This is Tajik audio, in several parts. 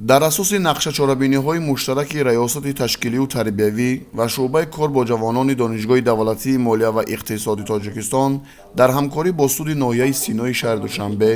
дар асоси нақшачорабиниҳои муштараки раёсати ташкилию тарбиявӣ ва шуъбаи кор бо ҷавонони донишгоҳи давлатии молия ва иқтисоди Тоҷикистон дар ҳамкорӣ бо суди ноҳияи Синои шаҳри Душанбе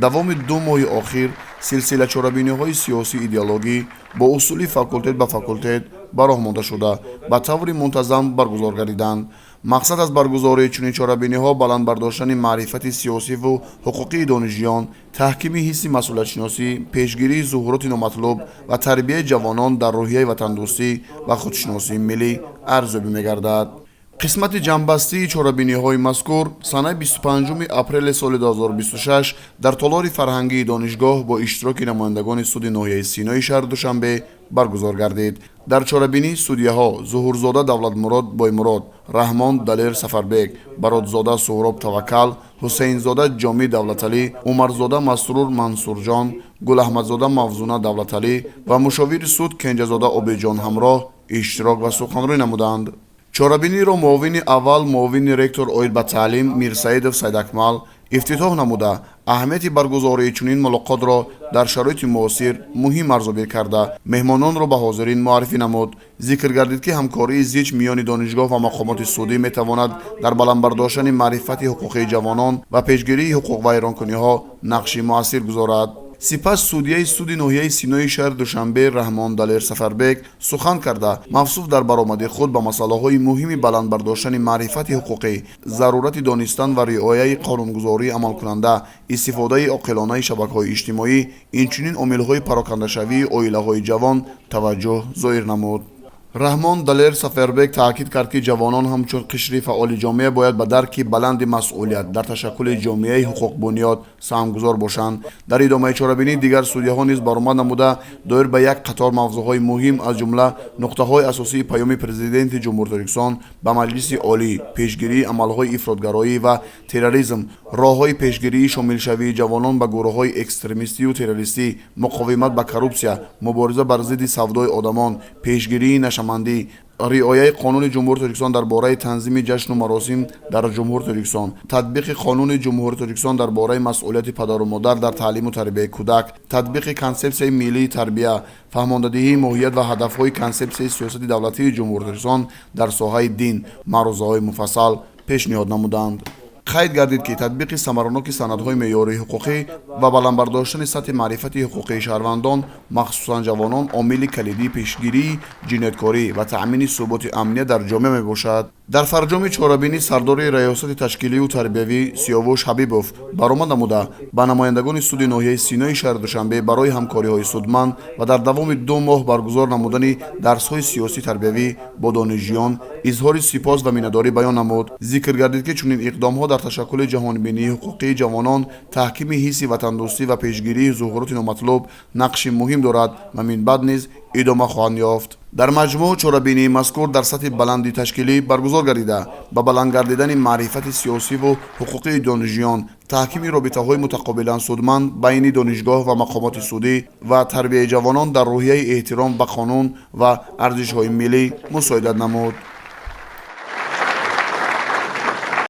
давоми 2 моҳи охир силсила чорабиниҳои сиёсии идеологӣ бо усули факултет ба факултет бароҳ монда шуда ба таври мунтазам баргузор гардиданд. мақсад аз баргузории чунин чорабиниҳо баланд бардоштани маърифати сиёсиву ҳуқуқии донишҷӯён, таҳкими ҳисси масъулиятшиносӣ, пешгирии зуҳуроти номатлуб ва тарбияи ҷавонон дар рӯҳияи ватандӯстӣ ва худшиносии миллӣ арзёбӣ мегардад. қисмати ҷамъбастии чорабиниҳои мазкур санаи 25 апрели соли 2026 дар толори фарҳангии донишгоҳ бо иштироки намояндагони суди ноҳияи Синои шаҳри Душанбе баргузор гардид. дар чорабинӣ судяҳо Зуҳурзода Давлатмурод Боймурод, Раҳмон Далер Сафарбек, Бародзода Суҳроб Таваккал, Ҳусейнзода Ҷомӣ Давлаталӣ, Умарзода Масрур Мансурҷон, Гулаҳмадзода Мавзуна Давлаталӣ ва мушовири суд Кенҷазода Обиҷон ҳамроҳ иштирок ва суханрӯй намуданд. чорабиниро муовини аввал муовини ректор оид ба таълим Мирсаидов Сайдакмал ифтитоҳ намуда аҳамияти баргузории чунин мулоқотро дар шароити муосир муҳим арзёбӣ карда меҳмононро ба ҳозирин муаррифӣ намуд. зикр гардид ки ҳамкории зич миёни донишгоҳ ва мақомоти судӣ метавонад дар баландбардоштани маърифати ҳуқуқии ҷавонон ва пешгирии ҳуқуқвайронкуниҳо нақши муассир гузорад. сипас судяи суди ноҳияи Синои шаҳри Душанбе Раҳмон Далер Сафарбек сухан карда мафсуф дар баромади худ ба масъалаҳои муҳими баландбардоштани маърифати ҳуқуқӣ, зарурати донистан ва риояи қонунгузории амалкунанда, истифодаи оқилонаи шабакаҳои иҷтимоӣ, инчунин омилҳои парокандашавии оилаҳои ҷавон таваҷҷӯҳ зоҳир намуд. раҳмон Далер Сафарбек таъкид кард ки ҷавонон ҳамчун қишри фаъоли ҷомеа бояд ба дарки баланди масъулият дар ташаккули ҷомеаи ҳуқуқбунёд саҳмгузор бошанд. дар идомаи чорабинӣ дигар судяҳо низ баромад намуда доир ба як қатор мавзӯъҳои муҳим аз ҷумла нуқтаҳои асосии паёми президенти ҷумҳурии Тоҷикистон ба Маҷлиси олӣ, пешгирии амалҳои ифротгароӣ ва терроризм, роҳҳои пешгирии шомилшавии ҷавонон ба гурӯҳҳои экстремистию террористӣ, муқовимат ба коррупсия, мубориза бар зидди савдои одамон, пешгирии нашамандӣ, риояи қонуни ҷумҳурии Тоҷикистон дар бораи танзими ҷашну маросим дар ҷумҳурии Тоҷикистон, татбиқи қонуни ҷумҳурии Тоҷикистон дар бораи масъулияти падару модар дар таълиму тарбияи кӯдак, татбиқи консепсияи миллии тарбия, фаҳмондадиҳии моҳият ва ҳадафҳои консепсияи сиёсати давлатии ҷумҳурии Тоҷикистон дар соҳаи дин, маърузаҳои муфассал пешниҳод намуданд. қайд гардид ки татбиқи самараноки санадҳои меъёрии ҳуқуқӣ ва баландбардоштани сатҳи маърифати ҳуқуқии шаҳрвандон, махсусан ҷавонон, омили калидии пешгирии ҷинояткорӣ ва таъмини суботи амният дар ҷомеа мебошад. дар фарҷоми чорабинӣ сардори раёсати ташкилию тарбиявӣ Сиёвуш Ҳабибов баромад намуда ба намояндагони суди ноҳияи Синои шаҳри Душанбе барои ҳамкориҳои судманд ва дар давоми 2 моҳ баргузор намудани дарсҳои сиёсии тарбиявӣ бо донишҷӯён изҳори сипос ва миннатдорӣ баён намуд. зикр гардид ки чунин иқдомҳо дар ташаккули ҷаҳонбинии ҳуқуқии ҷавонон, таҳкими ҳисси ватандӯстӣ ва пешгирии зуҳуроти номатлуб нақши муҳим дорад ва минбаъд низ идома хоҳанд ёфт. дар маҷмӯъ чорабинии мазкур дар сатҳи баланди ташкилӣ баргузор гардида ба баланд гардидани маърифати сиёсиву ҳуқуқии донишҷӯён, таҳкими робитаҳои мутақобилан судманд байни донишгоҳ ва мақомоти судӣ ва тарбияи ҷавонон дар рӯҳияи эҳтиром ба қонун ва арзишҳои миллӣ мусоидат намуд.